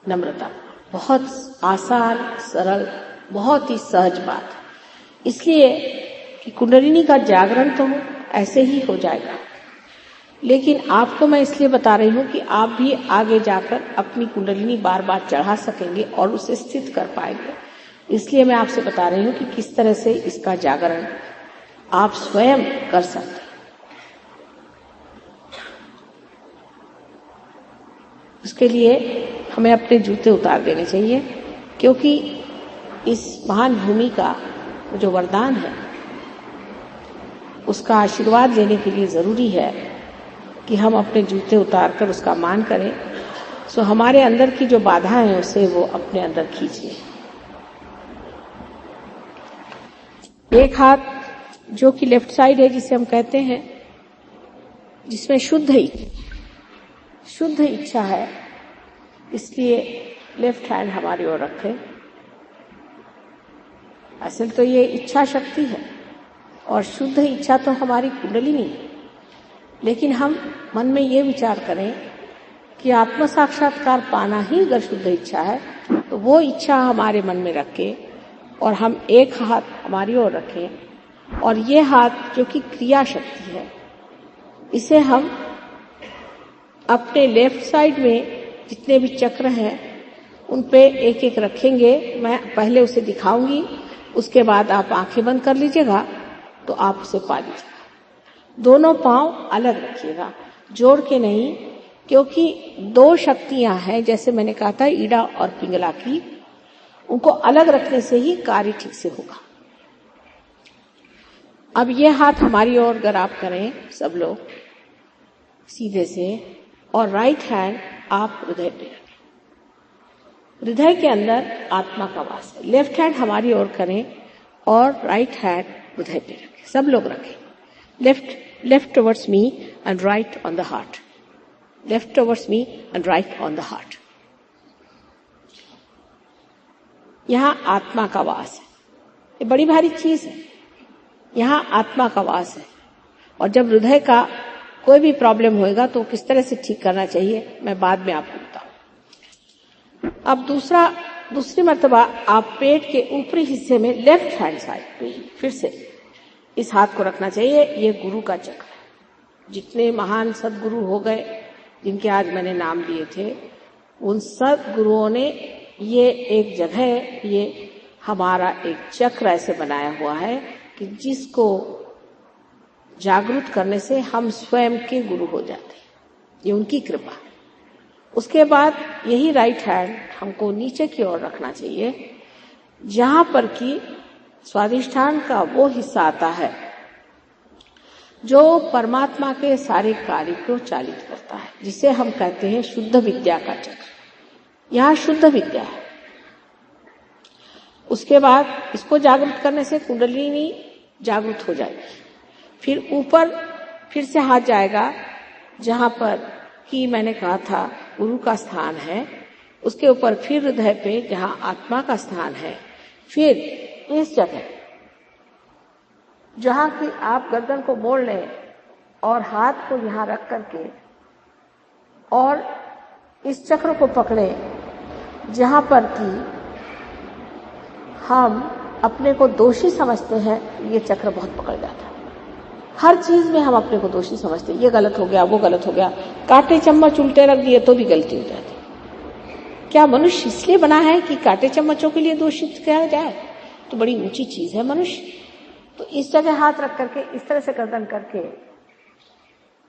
नम्रता बहुत आसान, सरल, बहुत ही सहज बात, इसलिए कि कुंडलिनी का जागरण तो ऐसे ही हो जाएगा, लेकिन आपको मैं इसलिए बता रही हूं कि आप भी आगे जाकर अपनी कुंडलिनी बार बार चढ़ा सकेंगे और उसे स्थित कर पाएंगे। इसलिए मैं आपसे बता रही हूं कि किस तरह से इसका जागरण आप स्वयं कर सकते हैं। उसके लिए हमें अपने जूते उतार देने चाहिए, क्योंकि इस महान भूमि का जो वरदान है उसका आशीर्वाद लेने के लिए जरूरी है कि हम अपने जूते उतारकर उसका मान करें। सो हमारे अंदर की जो बाधा है उसे वो अपने अंदर खींच लें। एक हाथ जो कि लेफ्ट साइड है, जिसे हम कहते हैं, जिसमें शुद्ध इच्छा है, इसलिए लेफ्ट हैंड हमारी ओर रखें। असल तो ये इच्छा शक्ति है और शुद्ध इच्छा तो हमारी कुंडलिनी है, लेकिन हम मन में ये विचार करें कि आत्म साक्षात्कार पाना ही अगर शुद्ध इच्छा है तो वो इच्छा हमारे मन में रखें और हम एक हाथ हमारी ओर रखें और ये हाथ जो कि क्रिया शक्ति है, इसे हम अपने लेफ्ट साइड में जितने भी चक्र हैं उन पे एक एक रखेंगे। मैं पहले उसे दिखाऊंगी, उसके बाद आप आंखें बंद कर लीजिएगा तो आप उसे पा लीजिएगा। दोनों पांव अलग रखिएगा, जोड़ के नहीं, क्योंकि दो शक्तियां हैं, जैसे मैंने कहा था ईड़ा और पिंगला की, उनको अलग रखने से ही कार्य ठीक से होगा। अब ये हाथ हमारी ओर अगर आप करें सब लोग सीधे से, और राइट हैंड आप हृदय पे रखें। हृदय के अंदर आत्मा का वास है। लेफ्ट हैंड हमारी ओर करें और राइट हैंड हृदय पे रखें। सब लोग रखें। Left towards me and right on the heart. Left towards me and right on the heart. यहां आत्मा का वास है। ये बड़ी भारी चीज है। यहां आत्मा का वास है, और जब हृदय का कोई भी प्रॉब्लम होएगा तो किस तरह से ठीक करना चाहिए मैं बाद में आपको बताऊं। अब दूसरी मर्तबा आप पेट के ऊपरी हिस्से में लेफ्ट हैंड साइड पे फिर से इस हाथ को रखना चाहिए। ये गुरु का चक्र है। जितने महान सदगुरु हो गए जिनके आज मैंने नाम लिए थे, उन सदगुरुओं ने ये एक जगह, ये हमारा एक चक्र ऐसे बनाया हुआ है कि जिसको जागृत करने से हम स्वयं के गुरु हो जाते हैं। ये उनकी कृपा। उसके बाद यही राइट हैंड हमको नीचे की ओर रखना चाहिए, जहां पर कि स्वाधिष्ठान का वो हिस्सा आता है जो परमात्मा के सारे कार्य को चालित करता है, जिसे हम कहते हैं शुद्ध विद्या का चक्र। यह शुद्ध विद्या है। उसके बाद इसको जागृत करने से कुंडलिनी जागृत हो जाएगी। फिर ऊपर फिर से हाथ जाएगा, जहां पर कि मैंने कहा था गुरु का स्थान है। उसके ऊपर फिर हृदय पे, जहां आत्मा का स्थान है। फिर इस जगह जहां कि आप गर्दन को मोड़ लें और हाथ को यहां रख करके और इस चक्र को पकड़े, जहां पर कि हम अपने को दोषी समझते हैं, ये चक्र बहुत पकड़ जाता है। हर चीज में हम अपने को दोषी समझते हैं, ये गलत हो गया, वो गलत हो गया। कांटे चम्मच उल्टे रख दिए तो भी गलती हो जाती। क्या मनुष्य इसलिए बना है कि कांटे चम्मचों के लिए दोषित किया जाए? तो बड़ी ऊंची चीज है मनुष्य। तो इस जगह हाथ रख करके इस तरह से गर्दन करके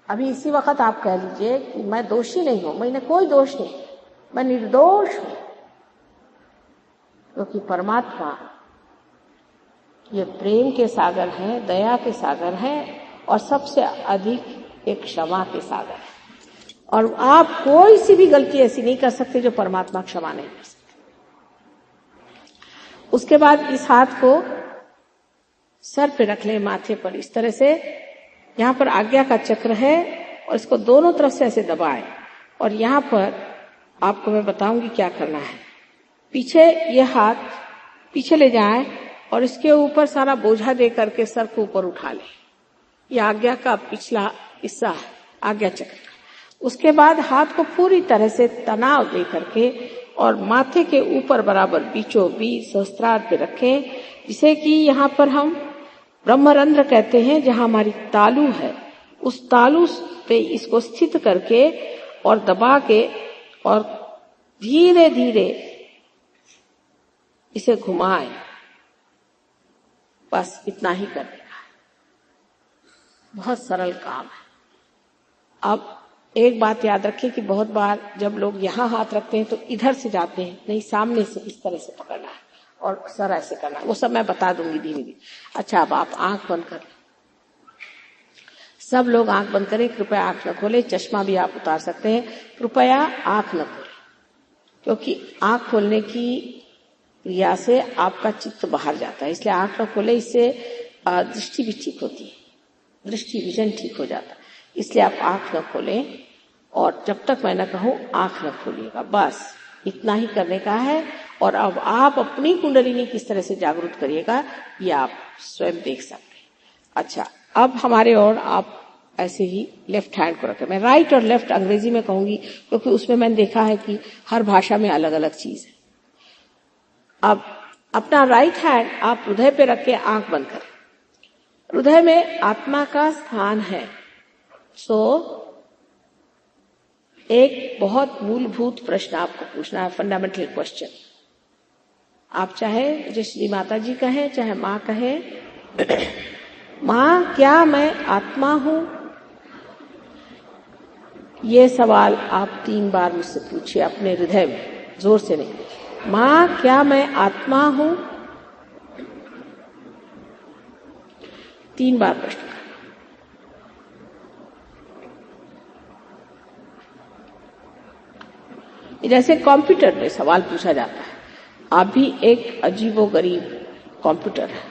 अभी इसी वक्त आप कह लीजिए कि मैं दोषी नहीं हूं, मैंने कोई दोष नहीं, मैं निर्दोष हूं, क्योंकि परमात्मा ये प्रेम के सागर हैं, दया के सागर हैं और सबसे अधिक एक क्षमा के सागर है। और आप कोई सी भी गलती ऐसी नहीं कर सकते जो परमात्मा क्षमा नहीं कर सकते। उसके बाद इस हाथ को सर पे रख ले, माथे पर इस तरह से। यहां पर आज्ञा का चक्र है और इसको दोनों तरफ से ऐसे दबाएं। और यहां पर आपको मैं बताऊंगी क्या करना है। पीछे ये हाथ पीछे ले जाएं और इसके ऊपर सारा बोझा दे करके सर को ऊपर उठा ले। यह आज्ञा का पिछला हिस्सा है, आज्ञा चक्र। उसके बाद हाथ को पूरी तरह से तनाव दे करके और माथे के ऊपर बराबर बीचों बीच सहस्त्रार पे रखें, जिसे कि यहाँ पर हम ब्रह्मरंध्र कहते हैं, जहां हमारी तालू है, उस तालू पे इसको स्थित करके और दबा के और धीरे धीरे इसे घुमाएं। बस इतना ही करने का है। बहुत सरल काम है। अब एक बात याद रखिए कि बहुत बार जब लोग यहां हाथ रखते हैं तो इधर से जाते हैं, नहीं सामने से इस तरह से पकड़ना है और सर ऐसे करना है। वो सब मैं बता दूंगी धीरे धीरे। अच्छा, अब आप आंख बंद करें। सब लोग आंख बंद करें, कृपया आंख न खोलें। चश्मा भी आप उतार सकते हैं, कृपया आंख न खोलें, क्योंकि आंख खोलने की क्रिया से आपका चित्त बाहर जाता है। इसलिए आंख न खोले, इससे दृष्टि भी ठीक होती है, दृष्टि विजन ठीक हो जाता है। इसलिए आप आंख न खोलें और जब तक मैं न कहूं आंख न खोलिएगा। बस इतना ही करने का है। और अब आप अपनी कुंडलिनी किस तरह से जागृत करिएगा ये आप स्वयं देख सकते हैं। अच्छा, अब हमारे और आप ऐसे ही लेफ्ट हैंड को रखें। मैं राइट और लेफ्ट अंग्रेजी में कहूंगी क्योंकि उसमें मैंने देखा है कि हर भाषा में अलग अलग चीज है। अब अपना राइट हैंड आप हृदय पे रख के आंख बंद करें। हृदय में आत्मा का स्थान है। एक बहुत मूलभूत प्रश्न आपको पूछना है, फंडामेंटल क्वेश्चन। आप चाहे मुझे श्री माता जी कहें, चाहे माँ कहें, माँ क्या मैं आत्मा हूं? ये सवाल आप 3 बार मुझसे पूछिए अपने हृदय में, जोर से नहीं। माँ क्या मैं आत्मा हूं? 3 बार प्रश्न। जैसे कंप्यूटर में सवाल पूछा जाता है, आप भी एक अजीबोगरीब कंप्यूटर है।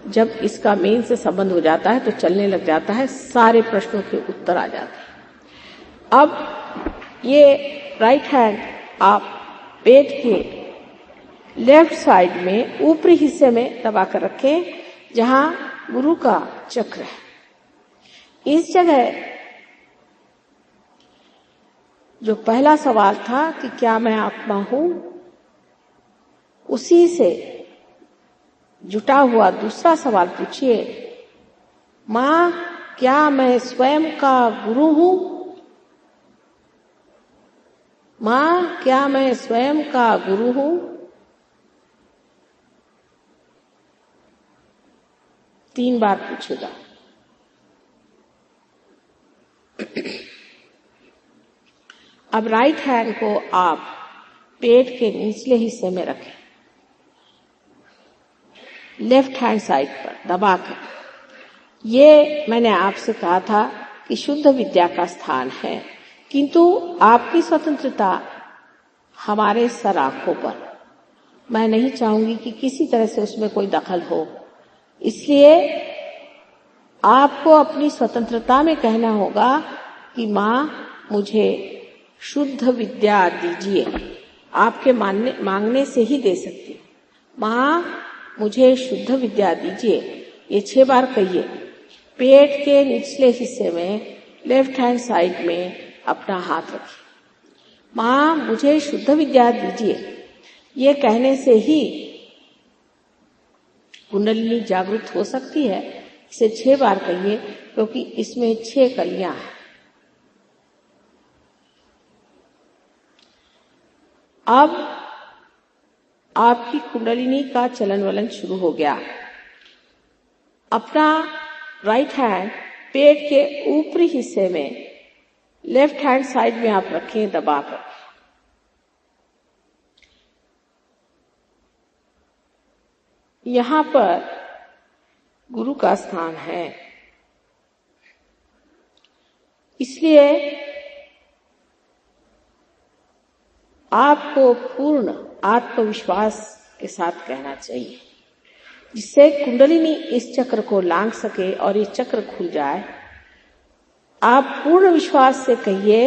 जब इसका मेन से संबंध हो जाता है तो चलने लग जाता है, सारे प्रश्नों के उत्तर आ जाते हैं। अब ये राइट हैंड आप पेट के लेफ्ट साइड में ऊपरी हिस्से में दबाकर रखें, जहां गुरु का चक्र है। इस जगह जो पहला सवाल था कि क्या मैं आत्मा हूं, उसी से जुटा हुआ दूसरा सवाल पूछिए, मां क्या मैं स्वयं का गुरु हूं? मां क्या मैं स्वयं का गुरु हूं? तीन बार पूछेगा। अब राइट हैंड को आप पेट के निचले हिस्से में रखें, लेफ्ट हैंड साइड पर दबाकर। ये मैंने आपसे कहा था कि शुद्ध विद्या का स्थान है, किंतु आपकी स्वतंत्रता हमारे सर आंखों पर। मैं नहीं चाहूंगी कि किसी तरह से उसमें कोई दखल हो, इसलिए आपको अपनी स्वतंत्रता में कहना होगा कि मां मुझे शुद्ध विद्या दीजिए। आपके मांगने से ही दे सकती हूं। मां मुझे शुद्ध विद्या दीजिए। ये 6 बार कहिए। पेट के निचले हिस्से में लेफ्ट हैंड साइड में अपना हाथ रखिए। मां मुझे शुद्ध विद्या दीजिए। ये कहने से ही कुंडलिनी जागृत हो सकती है। इसे 6 बार कहिए, क्योंकि इसमें 6 कलियां हैं। अब आपकी कुंडलिनी का चलन वलन शुरू हो गया। अपना राइट हैंड पेट के ऊपरी हिस्से में लेफ्ट हैंड साइड में आप रखें दबाकर। यहां पर गुरु का स्थान है, इसलिए आपको पूर्ण आत्मविश्वास के साथ कहना चाहिए, जिससे कुंडलिनी इस चक्र को लांघ सके और ये चक्र खुल जाए। आप पूर्ण विश्वास से कहिए,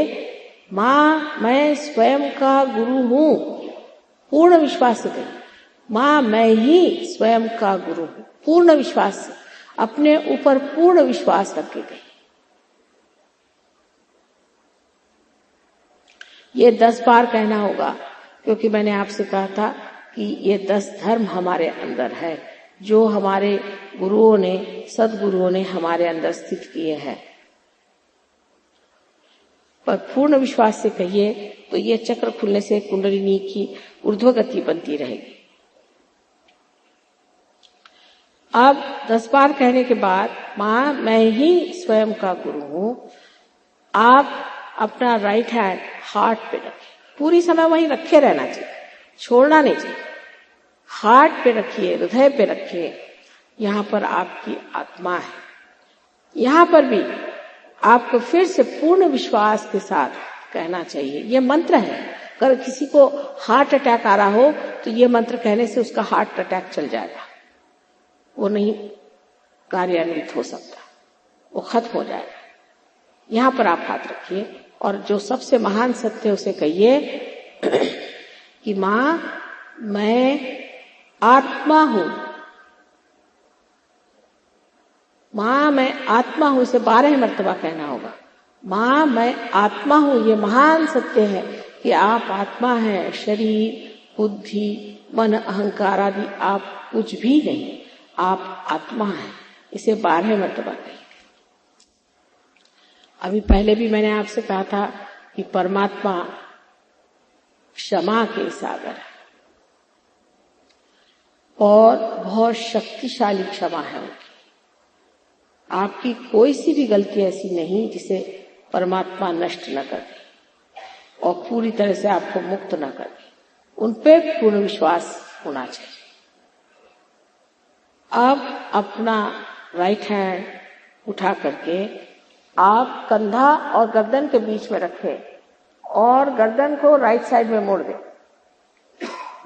मां मैं स्वयं का गुरु हूं। पूर्ण विश्वास से कहिए, मां मैं ही स्वयं का गुरु हूं। पूर्ण विश्वास से, अपने ऊपर पूर्ण विश्वास रखे गए। ये 10 बार कहना होगा, क्योंकि मैंने आपसे कहा था कि ये 10 धर्म हमारे अंदर है, जो हमारे गुरुओं ने, सदगुरुओं ने हमारे अंदर स्थित किए हैं। पर पूर्ण विश्वास से कहिए तो ये चक्र खुलने से कुंडलिनी की ऊर्ध्व गति बनती रहेगी। अब 10 बार कहने के बाद, मां मैं ही स्वयं का गुरु हूं। आप अपना राइट हैंड हार्ट पे रखिए। पूरी समय वहीं रखे रहना चाहिए, छोड़ना नहीं चाहिए। हार्ट पे रखिए, हृदय पे रखिए। यहां पर आपकी आत्मा है। यहां पर भी आपको फिर से पूर्ण विश्वास के साथ कहना चाहिए। ये मंत्र है। अगर किसी को हार्ट अटैक आ रहा हो तो ये मंत्र कहने से उसका हार्ट अटैक चल जाएगा, वो नहीं कार्यान्वित हो सकता, वो खत्म हो जाएगा। यहां पर आप हाथ रखिए और जो सबसे महान सत्य उसे कहिए कि मां मैं आत्मा हूं। मां मैं आत्मा हूं, इसे 12 मर्तबा कहना होगा। मां मैं आत्मा हूं। ये महान सत्य है कि आप आत्मा हैं। शरीर, बुद्धि, मन, अहंकार आदि आप कुछ भी नहीं, आप आत्मा हैं। इसे 12 मर्तबा कहिए। अभी पहले भी मैंने आपसे कहा था कि परमात्मा क्षमा के सागर है और बहुत शक्तिशाली क्षमा है उनकी। आपकी कोई सी भी गलती ऐसी नहीं जिसे परमात्मा नष्ट न कर दे और पूरी तरह से आपको मुक्त न कर दे। उन पे पूर्ण विश्वास होना चाहिए। अब अपना राइट हैंड उठा करके आप कंधा और गर्दन के बीच में रखें और गर्दन को राइट साइड में मोड़ दें।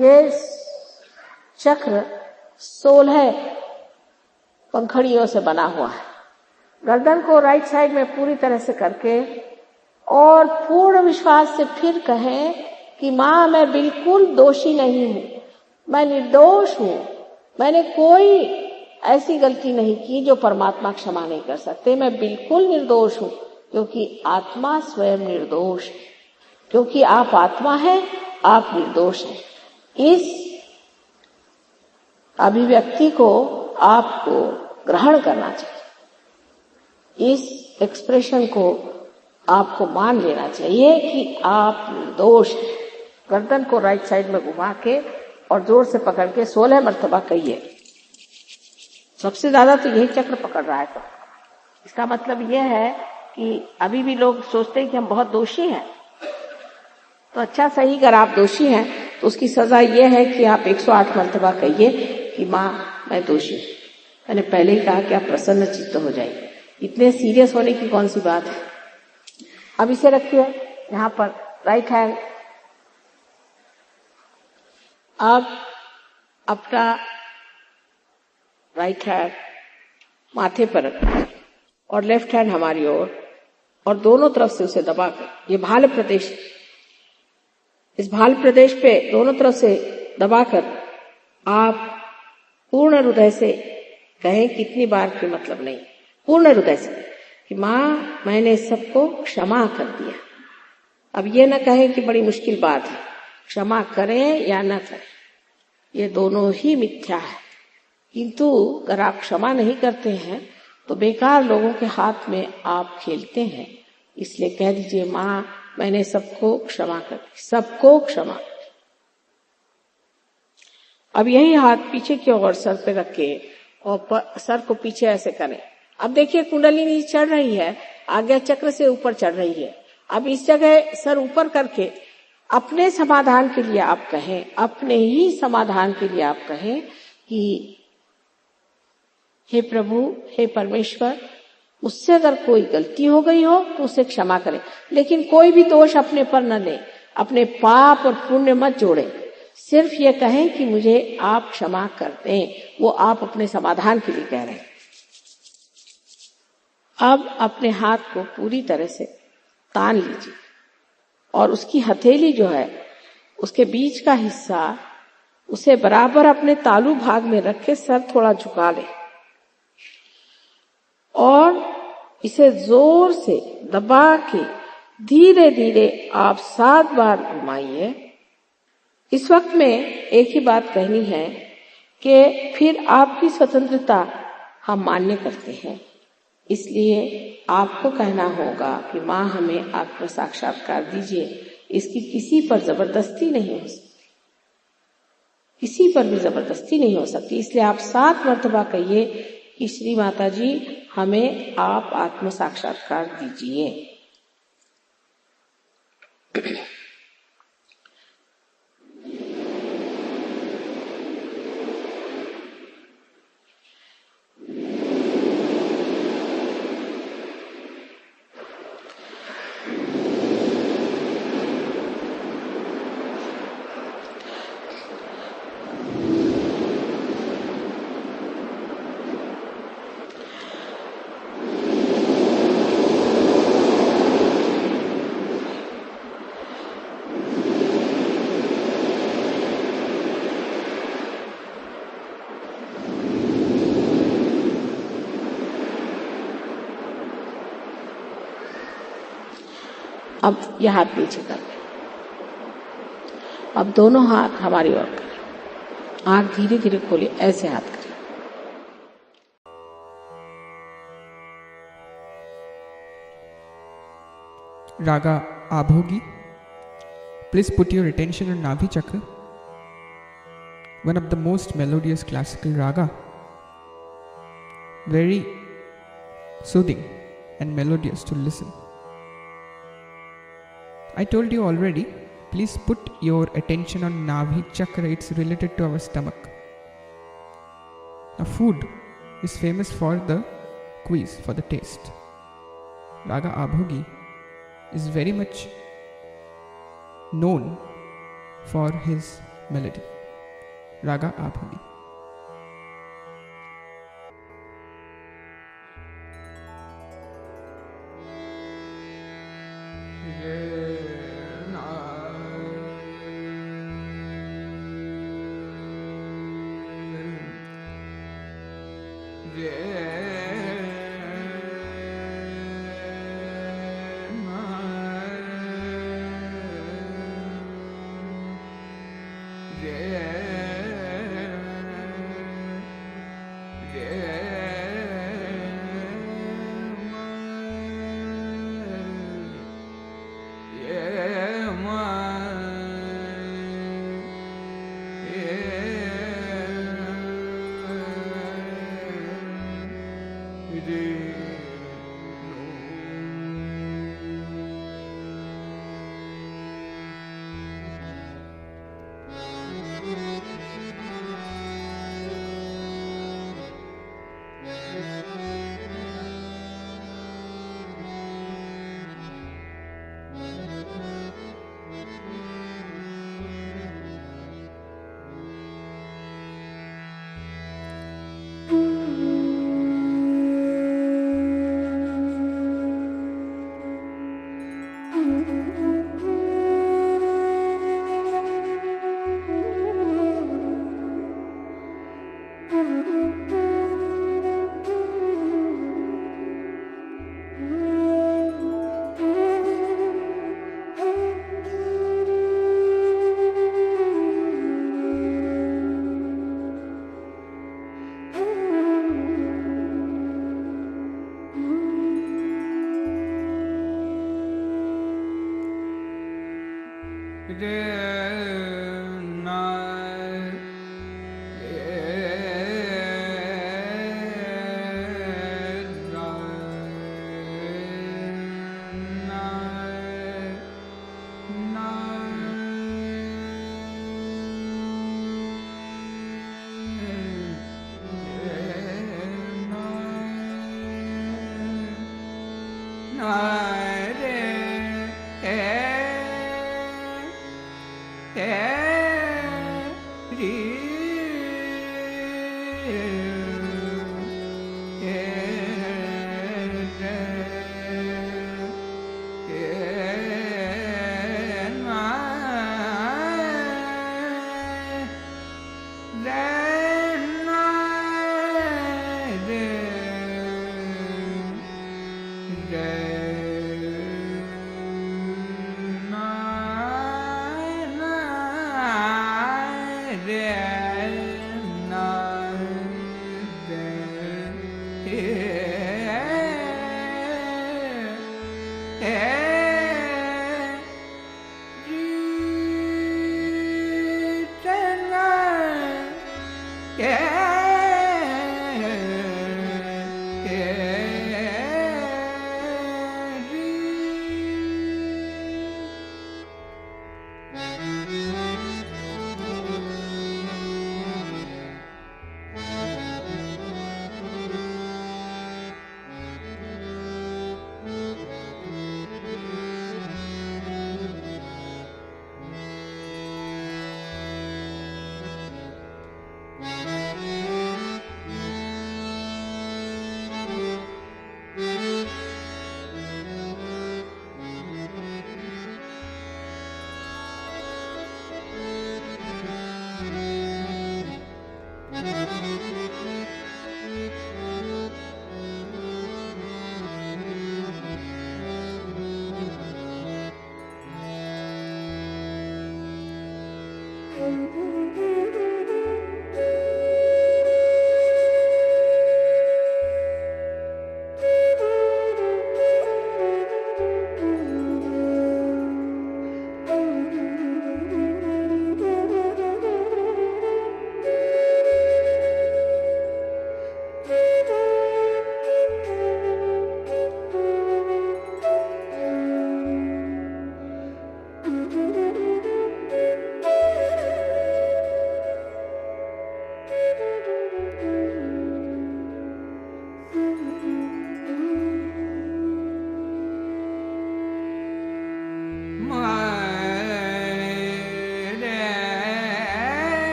ये चक्र 16 पंखड़ियों से बना हुआ है। गर्दन को राइट साइड में पूरी तरह से करके और पूर्ण विश्वास से फिर कहें कि मां मैं बिल्कुल दोषी नहीं हूं, मैं निर्दोष हूं। मैंने कोई ऐसी गलती नहीं की जो परमात्मा क्षमा नहीं कर सकते। मैं बिल्कुल निर्दोष हूं, क्योंकि आत्मा स्वयं निर्दोष है। क्योंकि आप आत्मा है, आप निर्दोष हैं। इस अभिव्यक्ति को आपको ग्रहण करना चाहिए, इस एक्सप्रेशन को आपको मान लेना चाहिए कि आप निर्दोष हैं। गर्दन को राइट साइड में घुमा के और जोर से पकड़ के 16 मरतबा कहिए। सबसे ज्यादा तो यही चक्र पकड़ रहा है। तो इसका मतलब यह है कि अभी भी लोग सोचते हैं कि हम बहुत दोषी हैं। तो अच्छा सही, अगर आप दोषी हैं तो उसकी सजा यह है कि आप 108 मरतबा कहिए कि माँ मैं दोषी हूं। मैंने पहले ही कहा कि आप प्रसन्न चित्त हो जाइए। इतने सीरियस होने की कौन सी बात है। अब इसे रखिए यहाँ पर राइट हैंड। अब अपना राइट हैंड माथे पर रखिए और लेफ्ट हैंड हमारी ओर, और दोनों तरफ से उसे दबाकर, ये भाल प्रदेश, इस भाल प्रदेश पे दोनों तरफ से दबाकर आप पूर्ण हृदय से कहें, कितनी बार की मतलब नहीं, पूर्ण हृदय से कि माँ मैंने सबको क्षमा कर दिया। अब ये न कहें कि बड़ी मुश्किल बात है, क्षमा करें या न करें ये दोनों ही मिथ्या है। किंतु अगर आप क्षमा नहीं करते हैं तो बेकार लोगों के हाथ में आप खेलते हैं। इसलिए कह दीजिए माँ मैंने सबको क्षमा कर दी, सबको क्षमा। अब यही हाथ पीछे की ओर सर पे रख के और सर को पीछे ऐसे करें। अब देखिए कुंडलिनी चढ़ रही है, आज्ञा चक्र से ऊपर चढ़ रही है। अब इस जगह सर ऊपर करके अपने समाधान के लिए आप कहें, अपने ही समाधान के लिए आप कहें कि हे प्रभु, हे परमेश्वर, मुझसे अगर कोई गलती हो गई हो तो उसे क्षमा करें, लेकिन कोई भी दोष अपने पर न ले, अपने पाप और पुण्य मत जोड़े। सिर्फ ये कहें कि मुझे आप क्षमा कर दें। वो आप अपने समाधान के लिए कह रहे हैं। अब अपने हाथ को पूरी तरह से तान लीजिए और उसकी हथेली जो है उसके बीच का हिस्सा उसे बराबर अपने तालू भाग में रख के सर थोड़ा झुका ले और इसे जोर से दबा के धीरे धीरे आप 7 बार घुमाइए। इस वक्त में एक ही बात कहनी है कि फिर आपकी स्वतंत्रता हम मान्य करते हैं, इसलिए आपको कहना होगा कि माँ हमें आत्म साक्षात्कार दीजिए। इसकी किसी पर जबरदस्ती नहीं हो सकती, किसी पर भी जबरदस्ती नहीं हो सकती। इसलिए आप 7 मरतबा कहिए कि श्री माता जी हमें आप आत्म साक्षात्कार दीजिए। अब यह हाथ नीचे कर लें। अब दोनों हाथ हमारी ओर करें, आंख धीरे धीरे खोलिए, ऐसे हाथ करें। Raga Abhogi. Please put your attention on Navi Chakra, one of the most melodious classical raga, very soothing and melodious to listen. I told you already, please put your attention on Navi Chakra, it's related to our stomach. Now food is famous for the quiz, for the taste. Raga Abhogi is very much known for his melody. Raga Abhogi.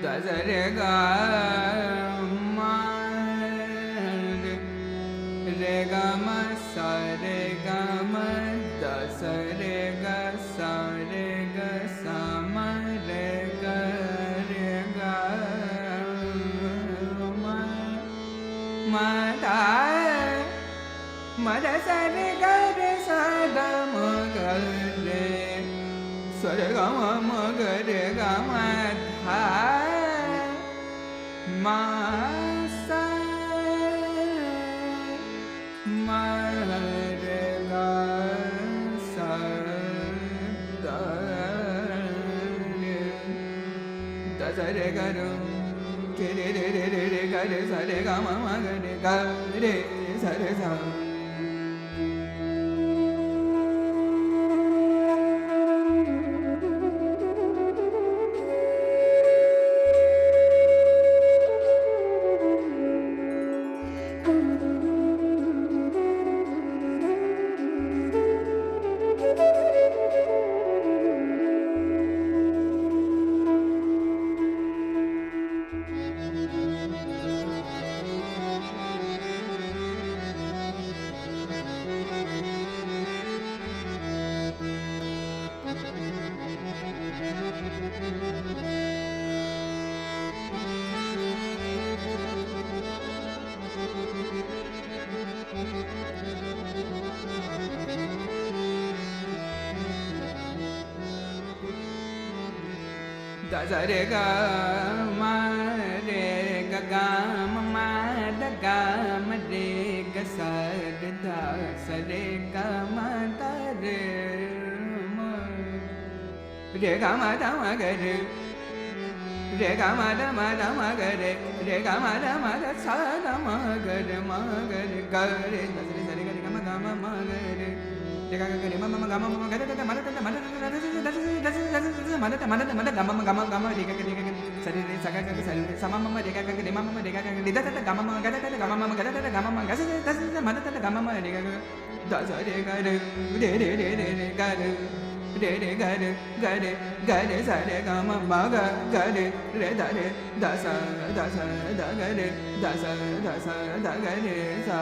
दसरे गा रे गा म सा रे गा म दसरे गा सा रे गा सा म रे गा म दा म द सा रे गा रे सा द म ग रे सा रे गा म ग रे गा म धा म सा म रे गा सा द रे द सा रे गा रे गे रे रे रे रे रे गा रे सा रे गा मा मा गा रे गा रे सा रे सा da sa re ga ma re ga ga ma da ga ma re ga sa re da sa re ga ma da re ma re ga ma da ma ga re re ga ma da ga re ga ma da sa da ma ga re ga re da sa re ga re ga ma ga re re ga ga re ma ga ma ga da ma da ma da ma da ma da ga ma re ga re sa re sa ga ga sa re sa ma re ga ga re ma re ga ga re da ga ma ga da ga ma ga da ga ma ga sa ma da ga ma re ga da sa re ga re re ga re ga re sa re ga ma ga re da sa da ga re da sa da ga re sa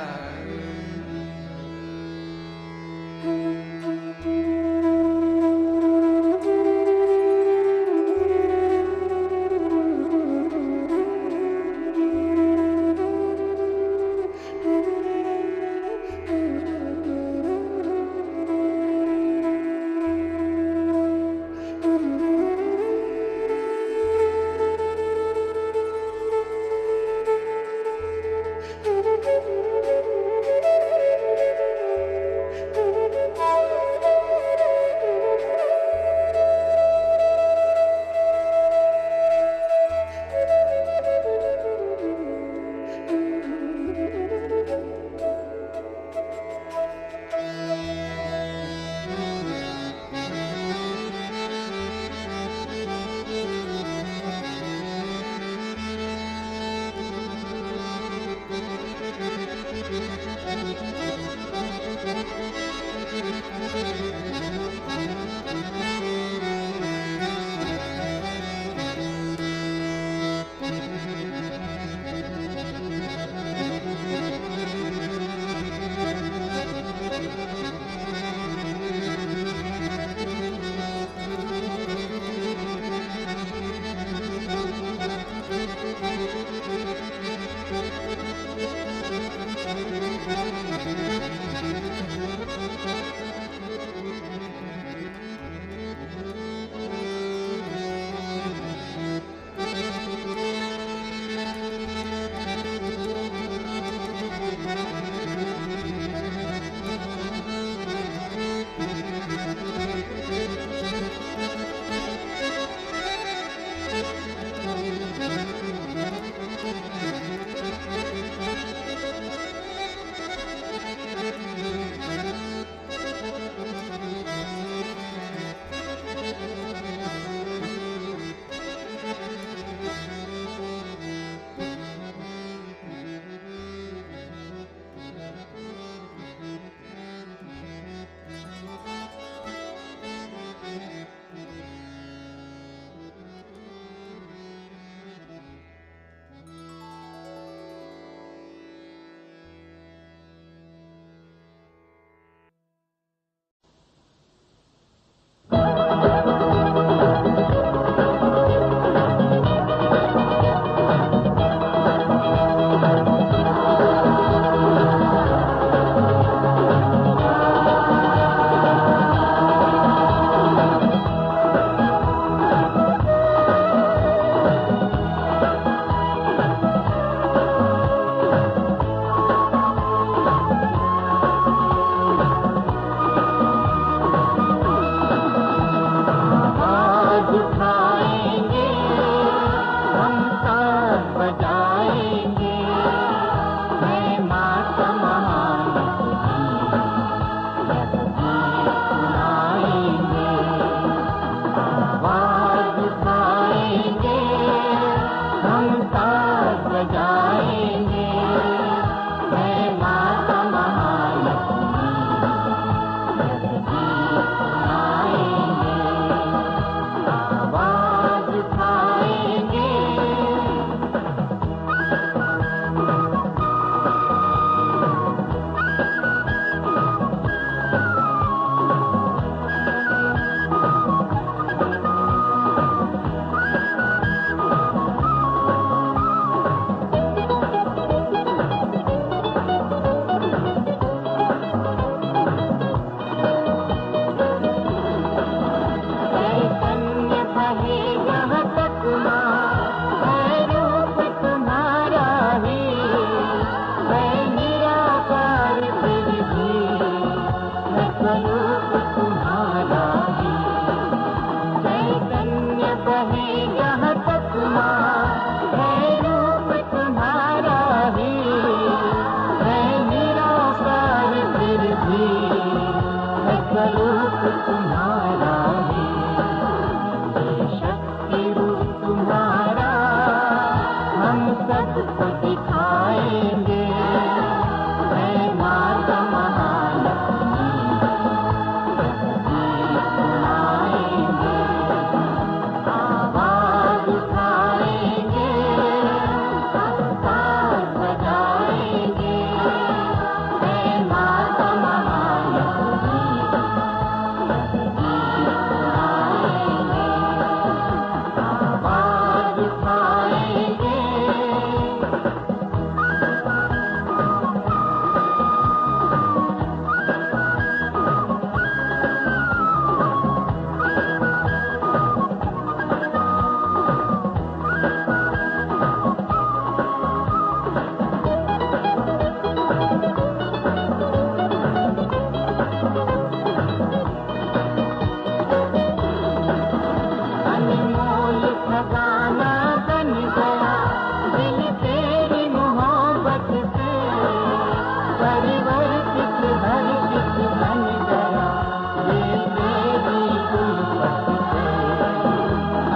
बहे यहाँ तक माँ है रूप तुम्हारा ही, है निराकार फिर भी है स्वरूप तुम्हारा ही। चैतन्य बहे यहाँ तक माँ है रूप तुम्हारा ही, है निराकार फिर भी है स्वरूप तुम्हारा ही। ये शक्ति रूप तुम्हारा हम सबको दिखाएंगे, है माता महालक्ष्मी गीत सुनाएंगे, आवाज उठाएंगे, ताल बजाएंगे, है माता महालक्ष्मी गीत सुनाएंगे, आवाज उठाएंगे। अनमोल खजाना बन गया दिल तेरी मोहब्बत से, परिवर्तित हर्षित बन गया ये तेरी उल्फत से।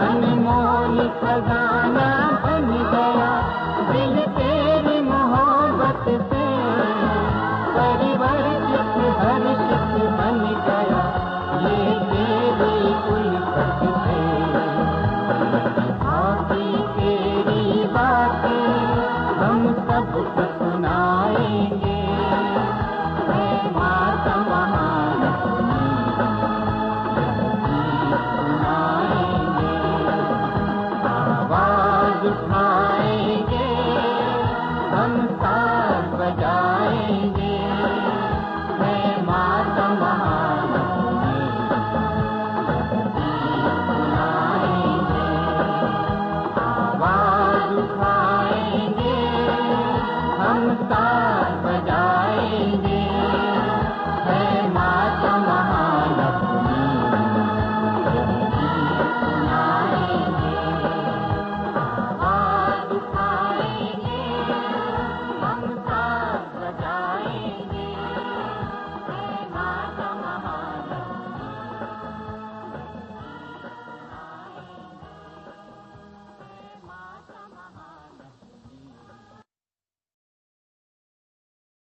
अनमोल खजाना